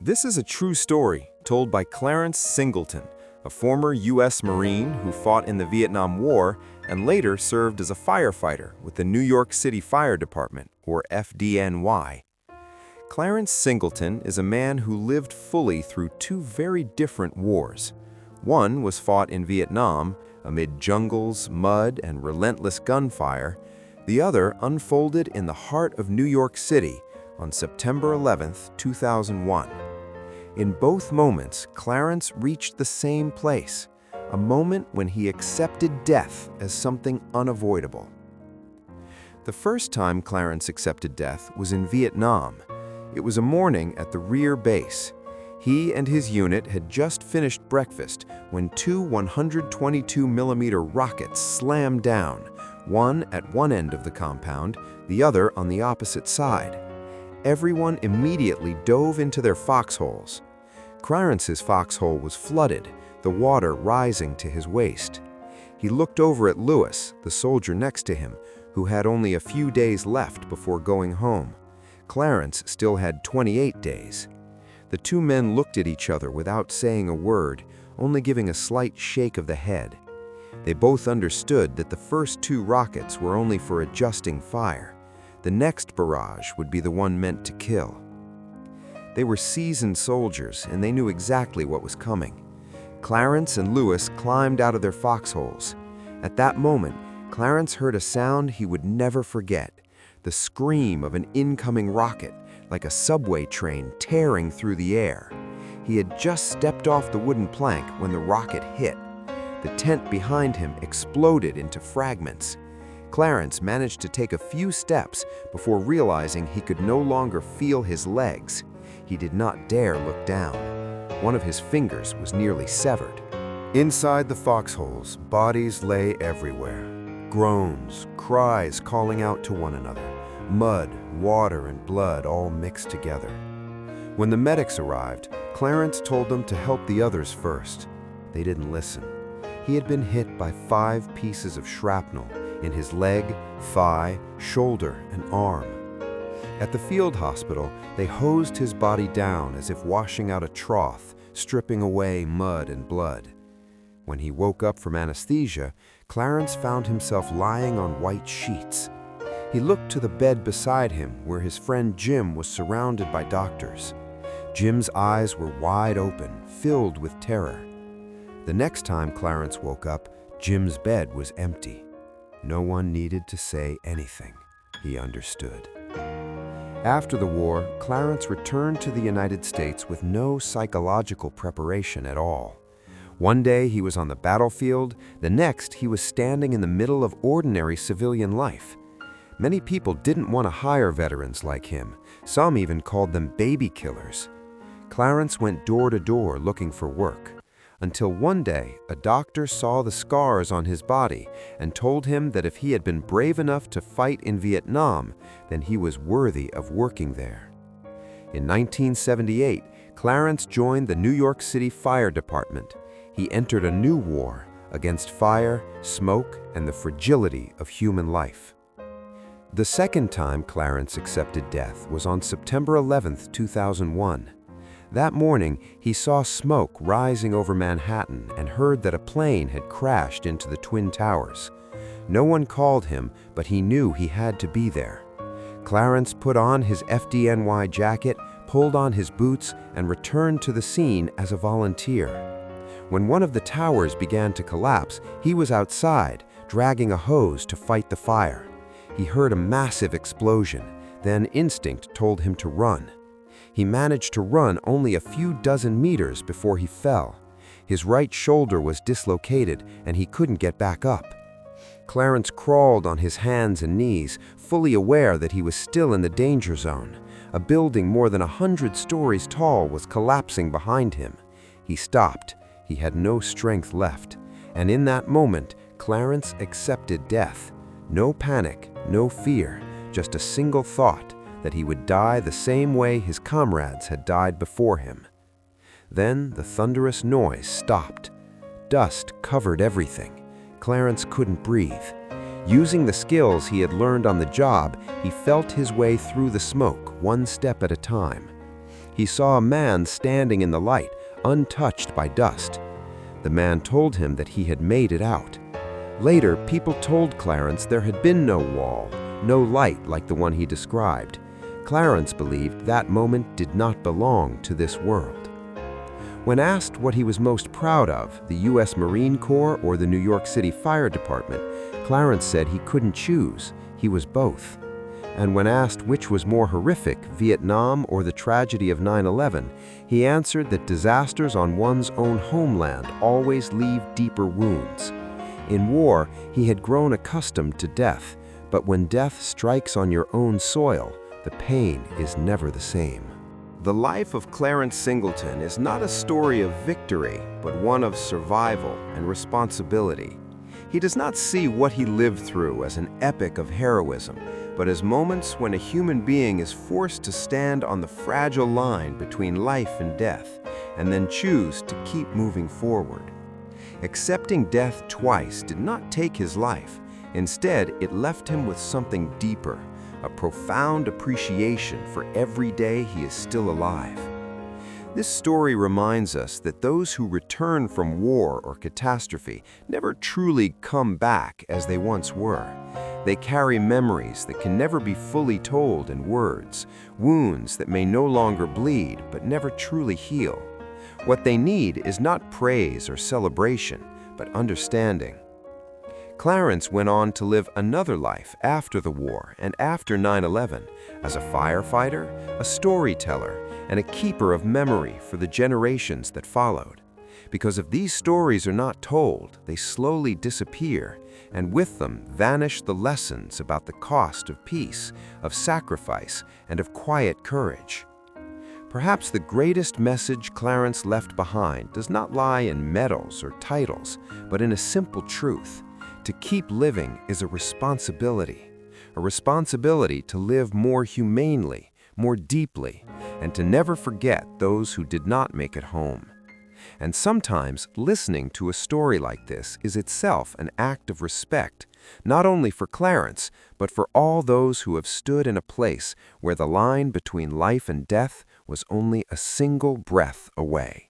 This is a true story told by Clarence Singleton, a former U.S. Marine who fought in the Vietnam War and later served as a firefighter with the New York City Fire Department, or FDNY. Clarence Singleton is a man who lived fully through two very different wars. One was fought in Vietnam amid jungles, mud, and relentless gunfire. The other unfolded in the heart of New York City on September 11, 2001. In both moments, Clarence reached the same place, a moment when he accepted death as something unavoidable. The first time Clarence accepted death was in Vietnam. It was a morning at the rear base. He and his unit had just finished breakfast when two 122mm rockets slammed down, one at one end of the compound, the other on the opposite side. Everyone immediately dove into their foxholes. Clarence's foxhole was flooded, the water rising to his waist. He looked over at Lewis, the soldier next to him, who had only a few days left before going home. Clarence still had 28 days. The two men looked at each other without saying a word, only giving a slight shake of the head. They both understood that the first two rockets were only for adjusting fire. The next barrage would be the one meant to kill. They were seasoned soldiers, and they knew exactly what was coming. Clarence and Lewis climbed out of their foxholes. At that moment, Clarence heard a sound he would never forget, the scream of an incoming rocket, like a subway train tearing through the air. He had just stepped off the wooden plank when the rocket hit. The tent behind him exploded into fragments. Clarence managed to take a few steps before realizing he could no longer feel his legs. He did not dare look down. One of his fingers was nearly severed. Inside the foxholes, bodies lay everywhere. Groans, cries calling out to one another. Mud, water, and blood all mixed together. When the medics arrived, Clarence told them to help the others first. They didn't listen. He had been hit by 5 pieces of shrapnel in his leg, thigh, shoulder, and arm. At the field hospital, they hosed his body down as if washing out a trough, stripping away mud and blood. When he woke up from anesthesia, Clarence found himself lying on white sheets. He looked to the bed beside him where his friend Jim was surrounded by doctors. Jim's eyes were wide open, filled with terror. The next time Clarence woke up, Jim's bed was empty. No one needed to say anything. He understood. After the war, Clarence returned to the United States with no psychological preparation at all. One day he was on the battlefield, the next he was standing in the middle of ordinary civilian life. Many people didn't want to hire veterans like him. Some even called them baby killers. Clarence went door to door looking for work, until one day a doctor saw the scars on his body and told him that if he had been brave enough to fight in Vietnam, then he was worthy of working there. In 1978, Clarence joined the New York City Fire Department. He entered a new war against fire, smoke, and the fragility of human life. The second time Clarence accepted death was on September 11, 2001. That morning, he saw smoke rising over Manhattan and heard that a plane had crashed into the Twin Towers. No one called him, but he knew he had to be there. Clarence put on his FDNY jacket, pulled on his boots, and returned to the scene as a volunteer. When one of the towers began to collapse, he was outside, dragging a hose to fight the fire. He heard a massive explosion, then instinct told him to run. He managed to run only a few dozen meters before he fell. His right shoulder was dislocated and he couldn't get back up. Clarence crawled on his hands and knees, fully aware that he was still in the danger zone. A building more than 100 stories tall was collapsing behind him. He stopped. He had no strength left. And in that moment, Clarence accepted death. No panic, no fear, just a single thought that he would die the same way his comrades had died before him. Then the thunderous noise stopped. Dust covered everything. Clarence couldn't breathe. Using the skills he had learned on the job, he felt his way through the smoke, one step at a time. He saw a man standing in the light, untouched by dust. The man told him that he had made it out. Later, people told Clarence there had been no wall, no light like the one he described. Clarence believed that moment did not belong to this world. When asked what he was most proud of, the U.S. Marine Corps or the New York City Fire Department, Clarence said he couldn't choose. He was both. And when asked which was more horrific, Vietnam or the tragedy of 9/11, he answered that disasters on one's own homeland always leave deeper wounds. In war, he had grown accustomed to death, but when death strikes on your own soil, the pain is never the same. The life of Clarence Singleton is not a story of victory, but one of survival and responsibility. He does not see what he lived through as an epic of heroism, but as moments when a human being is forced to stand on the fragile line between life and death, and then choose to keep moving forward. Accepting death twice did not take his life. Instead, it left him with something deeper, a profound appreciation for every day he is still alive. This story reminds us that those who return from war or catastrophe never truly come back as they once were. They carry memories that can never be fully told in words, wounds that may no longer bleed but never truly heal. What they need is not praise or celebration, but understanding. Clarence went on to live another life after the war and after 9/11 as a firefighter, a storyteller, and a keeper of memory for the generations that followed. Because if these stories are not told, they slowly disappear, and with them vanish the lessons about the cost of peace, of sacrifice, and of quiet courage. Perhaps the greatest message Clarence left behind does not lie in medals or titles, but in a simple truth. To keep living is a responsibility to live more humanely, more deeply, and to never forget those who did not make it home. And sometimes listening to a story like this is itself an act of respect, not only for Clarence, but for all those who have stood in a place where the line between life and death was only a single breath away.